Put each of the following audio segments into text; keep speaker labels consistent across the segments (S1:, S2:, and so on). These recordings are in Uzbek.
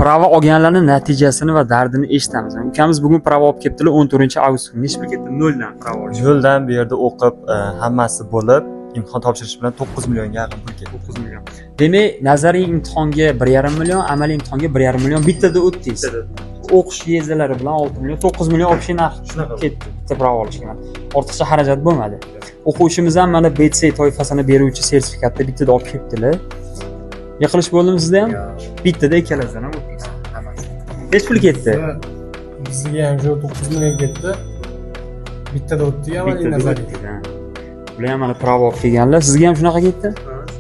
S1: Prava olganlarning natijasini va dardini eshitamiz. Ukamiz bugun prava olib kelibdilar 14-avgust kuni. Necha pul ketdi? 0 dan prava olish.
S2: Yo'ldan bu yerda o'qib, hammasi bo'lib, imtihon topshirish bilan 9 millionga yaqin pul ketdi.
S1: 9 million. Demak, nazariy imtihonga 1,5 million, amaliy imtihonga 1,5 million bittada o'tdingiz. O'qish vizalari bilan 6 million, 9 million общий narx ketdi bitta prava olishga. Ortiqcha xarajat bo'lmadi. O'quvchimiz ham mana BC toifasini beruvchi sertifikatni bittada olib kelibdilar. Yiqilish bo'ldimi sizda ham? Bittada ikkalasidan ham o'tdingiz. Hammasi. Necha pul ketdi?
S3: Bizga ham 9 million ketdi. Bittada o'tdi ham nazariy.
S1: Bular ham mana prava olib kelganlar. Sizga ham shunaqa ketdi?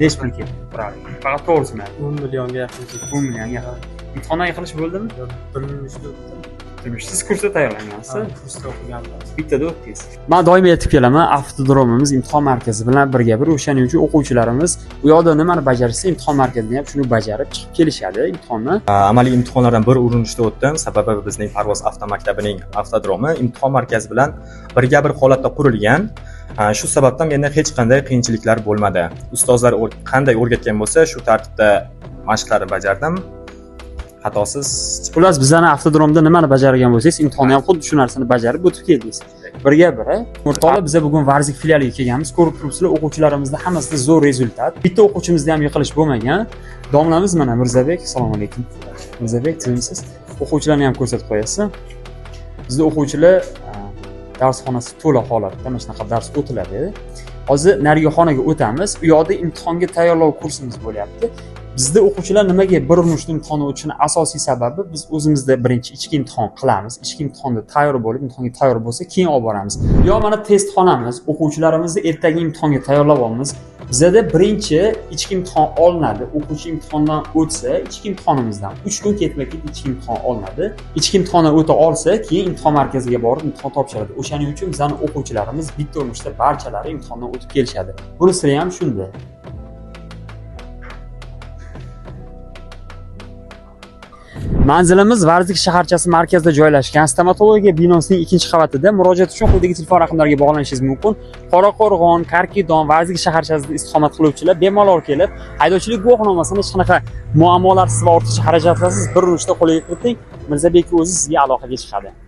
S1: Necha pul ketdi? Prava. Faqat to'g'risini.
S3: 10 millionga yaqin ketdi.
S1: 10 millionga yaqin. Imtihondan yiqilish bo'ldimi? Siz kursda tayyorlangansiz?
S3: Kursda o'qiganman.
S1: Bittada o'tdingiz. Men doim aytib kelaman, avtodromimiz imtihon markazi bilan birga bir o'shaning uchun o'quvchilarimiz u yoqda nimani bajarsa, imtihon markazida ham shuni bajarib chiqib kelishadi imtihonni.
S2: Amaliy imtihonlardan bir urinishda o'tdim. Sababi bizning Parvoz avtomaktabining avtodromi imtihon markazi bilan birga bir holatda qurilgan. Shu sababdan menda hech qanday qiyinchiliklar bo'lmadi. Ustozlar qanday o'rgatgan bo'lsa, shu tartibda mashqlarni bajardim. Xatosiz.
S1: Xullas, bizlarning avtodromda nimani bajargan bo'lsangiz, imtihonni ham xuddi shu narsani bajarib o'tib keldingiz. Birga bir. O'rtoqlar, biz bugun Varzik filialiga kelganmiz. Ko'rib turibsizlar, o'quvchilarimizda hammasida zo'r rezultat. Bitta o'quvchimizda ham yiqilish bo'lmagan. Domlamiz mana Mirzabek, assalomu alaykum. Mirzabek, sizmisiz? O'quvchilarni ham ko'rsatib qo'yasiz. Bizda o'quvchilar darsxonasi to'la holatda mana shunaqa dars o'tiladi. Hozir narigi xonaga o'tamiz. U yoqda imtihonga tayyorlov kursimiz bo'lyapti. Bizda o'quvchilar nimaga bir urinishda imtihon o'tishini asosiy sababi biz o'zimizda birinchi ichki imtihon qilamiz. Ichki imtihonda tayyor bo'lib, imtihonga tayyor bo'lsa, keyin olib boramiz. Yo mana test xonamiz, o'quvchilarimizni ertaga imtihonga tayyorlab olamiz. Bizda birinchi ichki imtihon olinadi. O'quvchi imtihondan o'tsa, ichki imtihonimizdan 3 kun ketma-ket ichki imtihon olinadi. Ichki imtihonni o'ta olsa, keyin imtihon markaziga borib imtihon topshiradi. O'shaning uchun bizning o'quvchilarimiz bitta urinishda barchalari imtihondan o'tib kelishadi. Buni siri ham shunda. Manzilimiz Varzik shaharchasi markazida joylashgan. Stomatologiya binosining 2-qavatida. Murojaat uchun quyidagi telefon raqamlariga bog'lanishingiz mumkin. Qoraqo'rg'on, Karkidon, Varzik shaharchasida istiqomat qiluvchilar bemalol kelib, haydovchilik guvohnomasini hech qanaqa muammolarsiz va ortiqcha xarajatlarsiz bir urinishda qo'lga kiriting. Mirzabek o'zi sizga aloqaga chiqadi.